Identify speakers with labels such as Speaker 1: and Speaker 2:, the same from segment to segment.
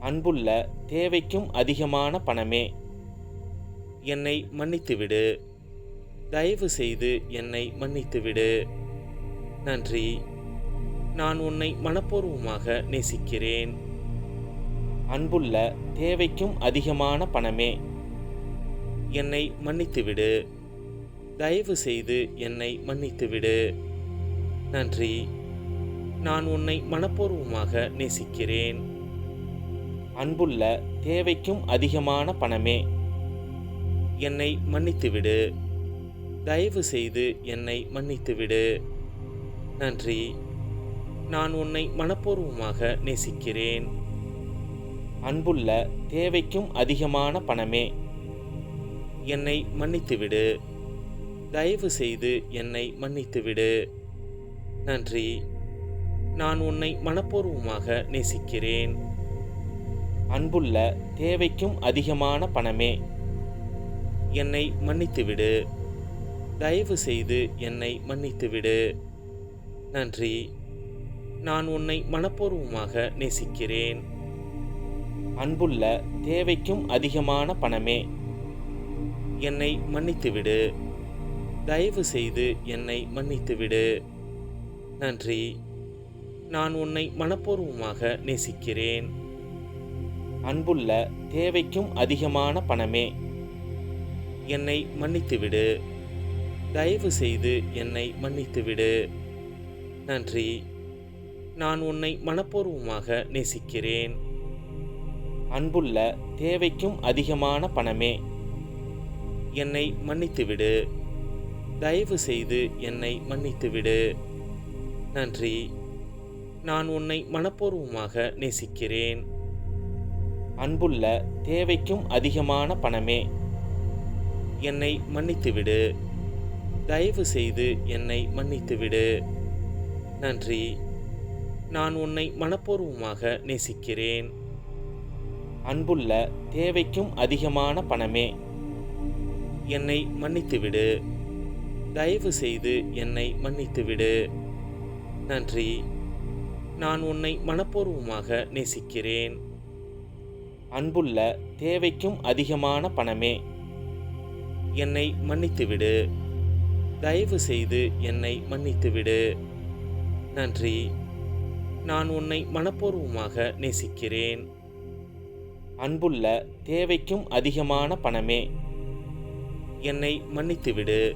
Speaker 1: அன்புள்ள தேவைக்கும் அதிகமான பணமே, என்னை மன்னித்துவிடு. தயவு செய்து என்னை மன்னித்துவிடு. நன்றி. நான் உன்னை மனப்பூர்வமாக நேசிக்கிறேன். அன்புள்ள தேவைக்கும் அதிகமான பணமே, என்னை மன்னித்துவிடு. தயவு செய்து என்னை மன்னித்துவிடு. நன்றி. நான் உன்னை மனப்பூர்வமாக நேசிக்கிறேன். அன்புள்ள தேவைக்கும் அதிகமான பணமே, என்னை மன்னித்துவிடு. தயவு செய்து என்னை மன்னித்துவிடு. நன்றி. நான் உன்னை மனப்பூர்வமாக நேசிக்கிறேன். அன்புள்ள தேவைக்கும் அதிகமான பணமே, என்னை மன்னித்துவிடு. தயவு செய்து என்னை மன்னித்துவிடு. நன்றி. நான் உன்னை மனப்பூர்வமாக நேசிக்கிறேன். அன்புள்ள தேவைக்கும் அதிகமான பணமே, என்னை மன்னித்துவிடு. தயவு செய்து என்னை மன்னித்துவிடு. நன்றி. நான் உன்னை மனப்பூர்வமாக நேசிக்கிறேன். அன்புள்ள தேவைக்கும் அதிகமான பணமே, என்னை மன்னித்துவிடு. தயவு செய்து என்னை மன்னித்துவிடு. நன்றி. நான் உன்னை மனப்பூர்வமாக நேசிக்கிறேன். அன்புள்ள தேவைக்கும் அதிகமான பணமே, என்னை மன்னித்துவிடு. தயவு செய்து என்னை மன்னித்துவிடு. நன்றி. நான் உன்னை மனப்பூர்வமாக நேசிக்கிறேன். அன்புள்ள தேவைக்கும் அதிகமான பணமே, என்னை மன்னித்துவிடு. தயவு செய்து என்னை மன்னித்துவிடு. நன்றி. நான் உன்னை மனப்பூர்வமாக நேசிக்கிறேன். அன்புள்ள தேவைக்கும் அதிகமான பணமே, என்னை மன்னித்துவிடு. தயவு செய்து என்னை மன்னித்துவிடு. நன்றி. நான் உன்னை மனப்பூர்வமாக நேசிக்கிறேன். அன்புள்ள தேவைக்கும் அதிகமான பணமே, என்னை மன்னித்துவிடு. தயவு செய்து என்னை மன்னித்துவிடு. நன்றி. நான் உன்னை மனப்பூர்வமாக நேசிக்கிறேன். அன்புள்ள தேவைக்கும் அதிகமான பணமே, என்னை மன்னித்துவிடு. தயவு செய்து என்னை மன்னித்துவிடு. நன்றி. நான் உன்னை மனப்பூர்வமாக நேசிக்கிறேன். அன்புள்ள தேவைக்கும் அதிகமான பணமே, என்னை மன்னித்துவிடு.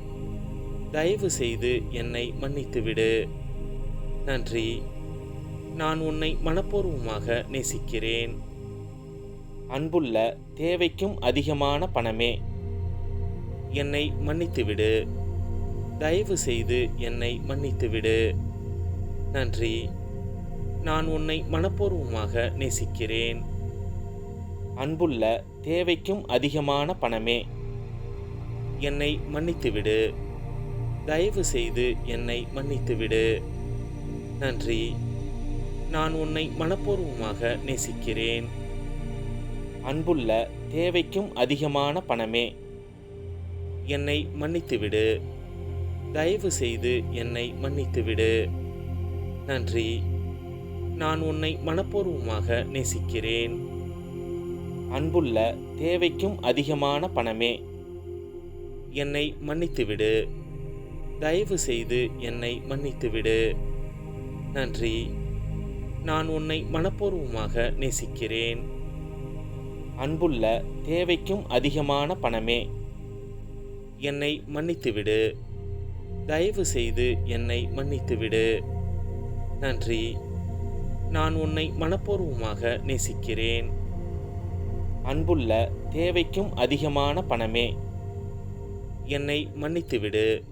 Speaker 1: தயவு செய்து என்னை மன்னித்துவிடு. நன்றி. நான் உன்னை மனப்பூர்வமாக நேசிக்கிறேன். அன்புள்ள தேவைக்கும் அதிகமான பணமே, என்னை மன்னித்துவிடு. தயவு செய்து என்னை மன்னித்துவிடு. நன்றி. நான் உன்னை மனப்பூர்வமாக நேசிக்கிறேன். அன்புள்ள தேவைக்கும் அதிகமான பணமே, என்னை மன்னித்துவிடு. தயவு செய்து என்னை மன்னித்துவிடு. நன்றி. நான் உன்னை மனப்பூர்வமாக நேசிக்கிறேன். அன்புள்ள தேவைக்கும் அதிகமான பணமே, என்னை மன்னித்துவிடு. தயவு செய்து என்னை மன்னித்துவிடு. நன்றி. நான் உன்னை மனப்பூர்வமாக நேசிக்கிறேன். அன்புள்ள தேவைக்கும் அதிகமான பணமே, என்னை மன்னித்துவிடு. தயவு செய்து என்னை மன்னித்துவிடு. நன்றி. நான் உன்னை மனப்பூர்வமாக நேசிக்கிறேன். அன்புள்ள தேவைக்கும் அதிகமான பணமே, என்னை மன்னித்துவிடு. தயவு செய்து என்னை மன்னித்துவிடு. நன்றி. நான் உன்னை மனப்பூர்வமாக நேசிக்கிறேன். அன்புள்ள தேவைக்கும் அதிகமான பணமே, என்னை மன்னித்துவிடு.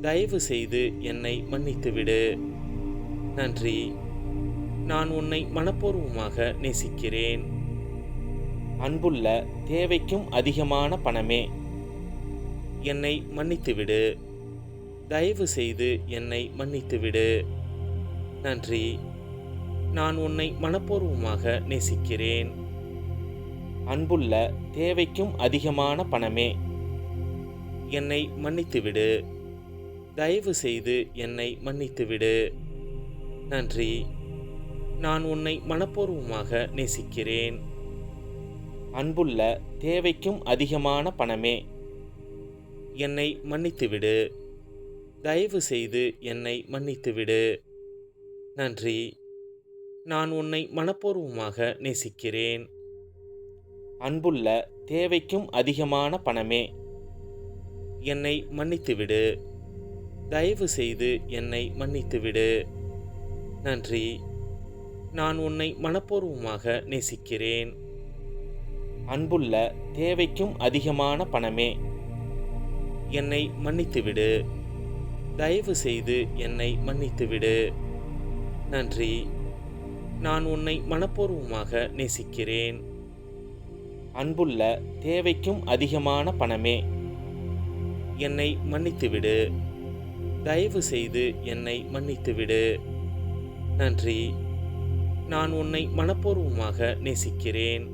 Speaker 1: தயவு செய்து என்னை மன்னித்துவிடு. நன்றி. நான் உன்னை மனப்பூர்வமாக நேசிக்கிறேன். அன்புள்ள தேவைக்கும் அதிகமான பணமே, என்னை மன்னித்துவிடு. தயவு செய்து என்னை மன்னித்துவிடு. நன்றி. நான் உன்னை மனப்பூர்வமாக நேசிக்கிறேன். அன்புள்ள தேவைக்கும் அதிகமான பணமே, என்னை மன்னித்துவிடு. தயவு செய்து என்னை மன்னித்துவிடு. நன்றி. நான் உன்னை மனப்பூர்வமாக நேசிக்கிறேன். அன்புள்ள தேவைக்கும் அதிகமான பணமே, என்னை மன்னித்துவிடு. தயவு செய்து என்னை மன்னித்துவிடு. நன்றி. நான் உன்னை மனப்பூர்வமாக நேசிக்கிறேன். அன்புள்ள தேவைக்கும் அதிகமான பணமே, என்னை மன்னித்துவிடு. தயவு செய்து என்னை மன்னித்துவிடு. நன்றி. நான் உன்னை மனப்பூர்வமாக நேசிக்கிறேன். அன்புள்ள தேவைக்கும் அதிகமான பணமே, என்னை மன்னித்துவிடு. தயவு செய்து என்னை மன்னித்துவிடு. நன்றி. நான் உன்னை மனப்பூர்வமாக நேசிக்கிறேன். அன்புள்ள தேவைக்கும் அதிகமான பணமே, என்னை மன்னித்துவிடு. தயவு செய்து என்னை மன்னித்துவிடு. நன்றி. நான் உன்னை மனப்பூர்வமாக நேசிக்கிறேன்.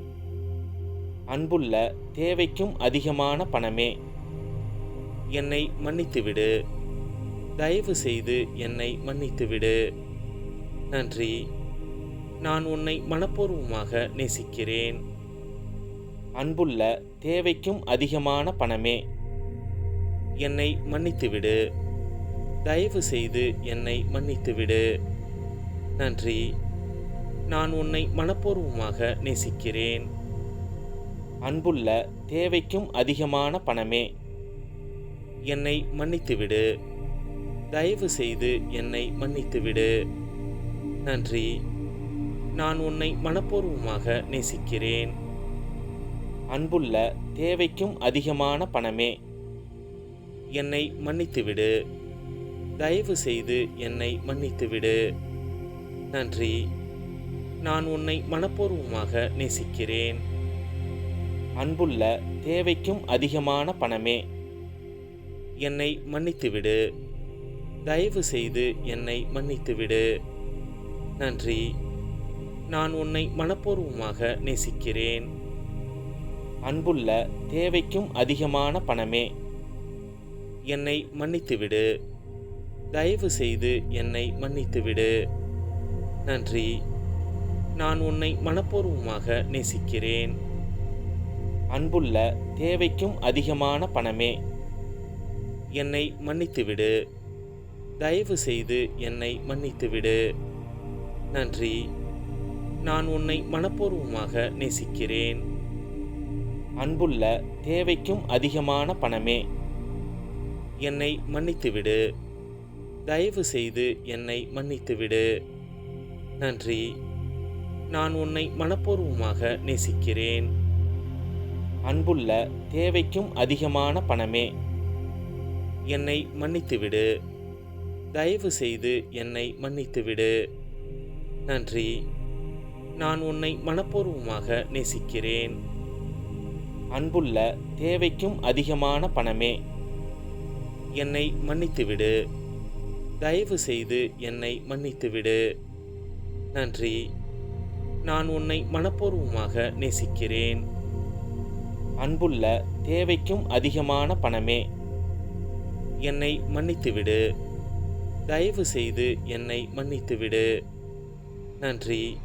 Speaker 1: அன்புள்ள தேவைக்கும் அதிகமான பணமே, என்னை மன்னித்துவிடு. தயவு செய்து என்னை மன்னித்துவிடு. நன்றி. நான் உன்னை மனப்பூர்வமாக நேசிக்கிறேன். அன்புள்ள தேவைக்கும் அதிகமான பணமே, என்னை மன்னித்துவிடு. தயவு செய்து என்னை மன்னித்துவிடு. நன்றி. நான் உன்னை மனப்பூர்வமாக நேசிக்கிறேன். அன்புள்ள தேவைக்கும் அதிகமான பணமே, என்னை மன்னித்துவிடு. தயவு செய்து என்னை மன்னித்துவிடு. நன்றி. நான் உன்னை மனப்பூர்வமாக நேசிக்கிறேன். அன்புள்ள தேவைக்கும் அதிகமான பணமே, என்னை மன்னித்துவிடு. தயவு செய்து என்னை மன்னித்துவிடு. நன்றி. நான் உன்னை மனப்பூர்வமாக நேசிக்கிறேன். அன்புள்ள தேவைக்கும் அதிகமான பணமே, என்னை மன்னித்துவிடு. தயவு செய்து என்னை மன்னித்துவிடு. நன்றி. நான் உன்னை மனப்பூர்வமாக நேசிக்கிறேன். அன்புள்ள தேவைக்கும் அதிகமான பணமே, என்னை மன்னித்துவிடு. தயவு செய்து என்னை மன்னித்துவிடு. நன்றி. நான் உன்னை மனப்பூர்வமாக நேசிக்கிறேன். அன்புள்ள தேவைக்கும் அதிகமான பணமே, என்னை மன்னித்துவிடு. தயவு செய்து என்னை மன்னித்துவிடு. நன்றி. நான் உன்னை மனப்பூர்வமாக நேசிக்கிறேன். அன்புள்ள தேவைக்கும் அதிகமான பணமே, என்னை மன்னித்துவிடு. தயவு செய்து என்னை மன்னித்துவிடு. நன்றி. நான் உன்னை மனப்பூர்வமாக நேசிக்கிறேன். அன்புள்ள தேவைக்கும் அதிகமான பணமே, என்னை மன்னித்துவிடு. தயவு செய்து என்னை மன்னித்துவிடு. நன்றி. நான் உன்னை மனப்பூர்வமாக நேசிக்கிறேன். அன்புள்ள தேவைக்கும் அதிகமான பணமே, என்னை மன்னித்துவிடு. தயவு செய்து என்னை மன்னித்துவிடு. நன்றி. நான் உன்னை மனப்பூர்வமாக நேசிக்கிறேன். அன்புள்ள தேவைக்கும் அதிகமான பணமே, என்னை மன்னித்துவிடு. தயவு செய்து என்னை மன்னித்துவிடு. நன்றி.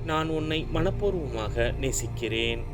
Speaker 1: நான் உன்னை மனப்பூர்வமாக நேசிக்கிறேன்.